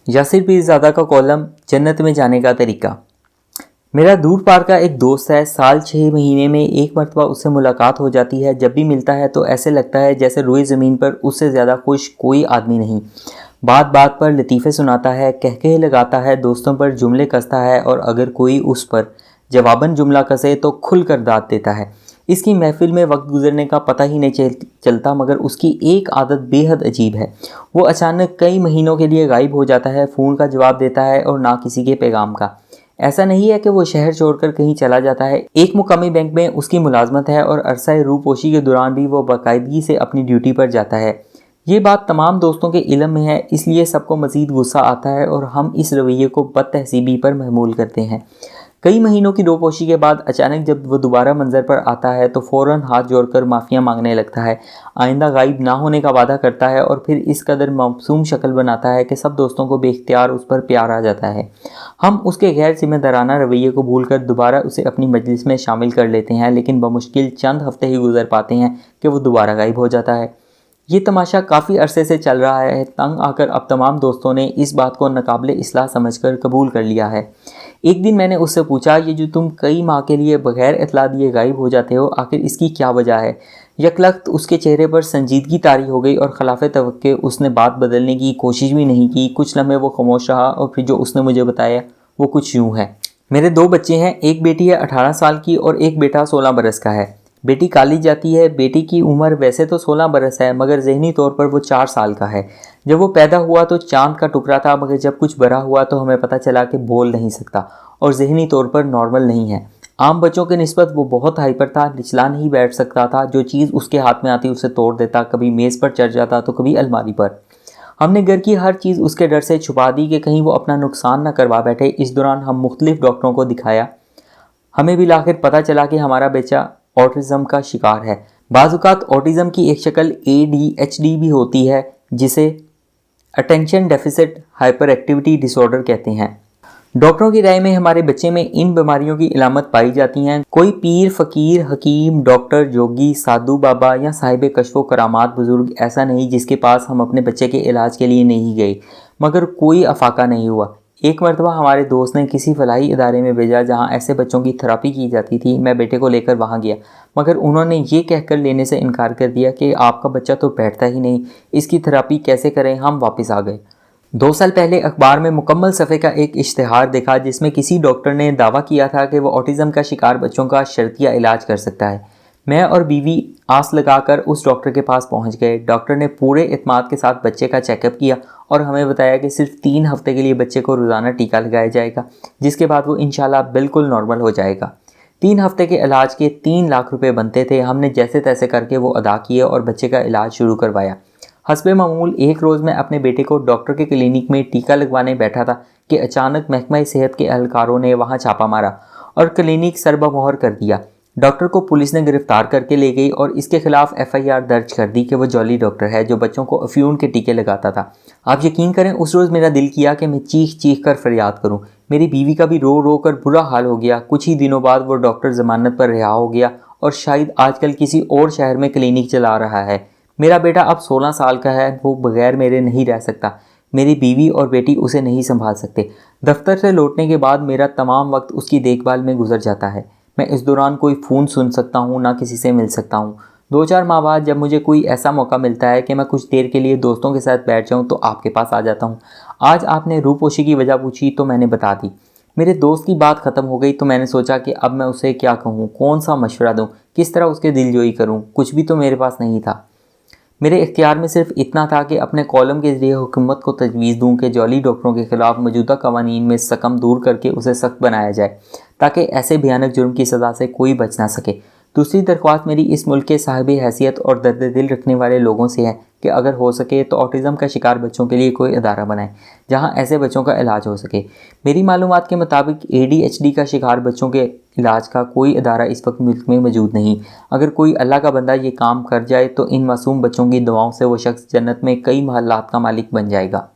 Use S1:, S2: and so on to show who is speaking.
S1: यासिर पीरज़ादा का कॉलम जन्नत में जाने का तरीका। मेरा दूर पार का एक दोस्त है। साल 6 महीने में एक मरतबा उससे मुलाकात हो जाती है। जब भी मिलता है तो ऐसे लगता है जैसे रुई ज़मीन पर उससे ज़्यादा खुश कोई आदमी नहीं। बात बात पर लतीफ़े सुनाता है, कहके लगाता है, दोस्तों पर जुमले कसता है और अगर कोई उस पर जवाबन जुमला कसे तो खुल कर दाद देता है। इसकी महफिल में वक्त गुजरने का पता ही नहीं चलता, मगर उसकी एक आदत बेहद अजीब है। वो अचानक कई महीनों के लिए गायब हो जाता है, फ़ोन का जवाब देता है और ना किसी के पैगाम का। ऐसा नहीं है कि वो शहर छोड़कर कहीं चला जाता है। एक मुकामी बैंक में उसकी मुलाजमत है और अरसा रूपोशी के दौरान भी वो बाकायदगी से अपनी ड्यूटी पर जाता है। ये बात तमाम दोस्तों के इल्म में है, इसलिए सबको मज़ीद गुस्सा आता है और हम इस रवैये को बदतहसीबी पर महमूल करते हैं। कई महीनों की रोपोशी के बाद अचानक जब वो दोबारा मंजर पर आता है तो फ़ौरन हाथ जोड़कर माफ़िया मांगने लगता है, आइंदा गायब ना होने का वादा करता है और फिर इस कदर मासूम शक्ल बनाता है कि सब दोस्तों को बेख्तियार उस पर प्यार आ जाता है। हम उसके गैर जिम्मेदाराना रवैये को भूलकर दोबारा उसे अपनी मजलिस में शामिल कर लेते हैं, लेकिन बमुश्किल चंद हफ्ते ही गुजर पाते हैं कि वो दोबारा गायब हो जाता है। ये तमाशा काफ़ी अरसे से चल रहा है। तंग आकर अब तमाम दोस्तों ने इस बात को नाकाबिले इस्लाह समझकर कबूल कर लिया है। एक दिन मैंने उससे पूछा, ये जो तुम कई माह के लिए बगैर इतला दिए गायब हो जाते हो, आखिर इसकी क्या वजह है? यकलख्त उसके चेहरे पर संजीदगी तारी हो गई और खिलाफ़े तवक्के उसने बात बदलने की कोशिश भी नहीं की। कुछ लम्हे वो खामोश रहा और फिर जो उसने मुझे बताया वो कुछ यूँ है। मेरे 2 बच्चे हैं, एक बेटी है 18 साल की और एक बेटा 16 बरस का है। बेटी कॉलेज जाती है। बेटी की उम्र वैसे तो 16 बरस है, मगर ज़हनी तौर पर वो 4 साल का है। जब वो पैदा हुआ तो चांद का टुकड़ा था, मगर जब कुछ बड़ा हुआ तो हमें पता चला कि बोल नहीं सकता और ज़हनी तौर पर नॉर्मल नहीं है। आम बच्चों के निस्बत वो बहुत हाइपर था, निचला नहीं बैठ सकता था। जो चीज़ उसके हाथ में आती उसे तोड़ देता, कभी मेज़ पर चढ़ जाता तो कभी अलमारी पर। हमने घर की हर चीज़ उसके डर से छुपा दी कि कहीं वो अपना नुकसान न करवा बैठे। इस दौरान हम मुख्तलिफ डॉक्टरों को दिखाया। हमें भी आखिर पता चला कि हमारा बच्चा ऑटिज़म का शिकार है। बाज़-औक़ात ऑटिज़म की एक शक्ल ADHD भी होती है, जिसे attention deficit hyper activity disorder कहते हैं। डॉक्टरों की राय में हमारे बच्चे में इन बीमारियों की इलामत पाई जाती हैं। कोई पीर, फ़कीर, हकीम, डॉक्टर, जोगी, साधु बाबा या साहिब कश्फ़ो करामात बुज़ुर्ग ऐसा नहीं जिसके पास हम अपने बच्चे के इलाज के लिए नहीं गए, मगर कोई अफाका नहीं हुआ। एक मरतबा हमारे दोस्त ने किसी फलाही इदारे में भेजा जहां ऐसे बच्चों की थेरेपी की जाती थी। मैं बेटे को लेकर वहां गया, मगर उन्होंने ये कहकर लेने से इनकार कर दिया कि आपका बच्चा तो बैठता ही नहीं, इसकी थेरेपी कैसे करें। हम वापस आ गए। 2 साल पहले अखबार में मुकम्मल सफ़े का एक इश्तिहार देखा जिसमें किसी डॉक्टर ने दावा किया था कि वो ऑटिज़म का शिकार बच्चों का शर्तिया इलाज कर सकता है। मैं और बीवी आस लगाकर उस डॉक्टर के पास पहुंच गए। डॉक्टर ने पूरे इत्मीनान के साथ बच्चे का चेकअप किया और हमें बताया कि सिर्फ 3 हफ्ते के लिए बच्चे को रोज़ाना टीका लगाया जाएगा, जिसके बाद वो इंशाल्लाह बिल्कुल नॉर्मल हो जाएगा। 3 हफ्ते के इलाज के 3 लाख रुपए बनते थे। हमने जैसे तैसे करके वो अदा किए और बच्चे का इलाज शुरू करवाया। हस्बे मामूल एक रोज़ मैं अपने बेटे को डॉक्टर के क्लिनिक में टीका लगवाने बैठा था कि अचानक महकमा सेहत के एहलकारों ने वहाँ छापा मारा और क्लिनिक सरबमोहर कर दिया। डॉक्टर को पुलिस ने गिरफ्तार करके ले गई और इसके खिलाफ FIR दर्ज कर दी कि वो जॉली डॉक्टर है जो बच्चों को अफ्यून के टीके लगाता था। आप यकीन करें, उस रोज़ मेरा दिल किया कि मैं चीख चीख कर फरियाद करूं। मेरी बीवी का भी रो रो कर बुरा हाल हो गया। कुछ ही दिनों बाद वो डॉक्टर ज़मानत पर रिहा हो गया और शायद आजकल किसी और शहर में क्लिनिक चला रहा है। मेरा बेटा अब 16 साल का है। वो बगैर मेरे नहीं रह सकता। मेरी बीवी और बेटी उसे नहीं संभाल सकते। दफ्तर से लौटने के बाद मेरा तमाम वक्त उसकी देखभाल में गुजर जाता है। मैं इस दौरान कोई फ़ोन सुन सकता हूँ, ना किसी से मिल सकता हूँ। 2-4 माह बाद जब मुझे कोई ऐसा मौका मिलता है कि मैं कुछ देर के लिए दोस्तों के साथ बैठ जाऊँ तो आपके पास आ जाता हूँ। आज आपने रूपोशी की वजह पूछी तो मैंने बता दी। मेरे दोस्त की बात ख़त्म हो गई तो मैंने सोचा कि अब मैं उसे क्या कहूँ, कौन सा मशवरा दूँ, किस तरह उसके दिलजोई करूँ। कुछ भी तो मेरे पास नहीं था। मेरे इख्तियार में सिर्फ इतना था कि अपने कॉलम के ज़रिए हुकूमत को तजवीज़ दूँ कि जॉली डॉक्टरों के ख़िलाफ़ मौजूदा कवानीन में सकम दूर करके उसे सख्त बनाया जाए, ताकि ऐसे भयानक जुर्म की सज़ा से कोई बच ना सके। दूसरी दरख्वास्त मेरी इस मुल्क के साहिब हैसियत और दर्द दिल रखने वाले लोगों से है कि अगर हो सके तो ऑटिज़म का शिकार बच्चों के लिए कोई अदारा बनाए जहाँ ऐसे बच्चों का इलाज हो सके। मेरी मालूमात के मुताबिक ADHD का शिकार बच्चों के इलाज का कोई अदारा इस वक्त मुल्क में मौजूद नहीं। अगर कोई अल्लाह का बंदा ये काम कर जाए तो इन मासूम बच्चों की दुआओं से वो शख्स जन्नत में कई महल्लात का मालिक बन जाएगा।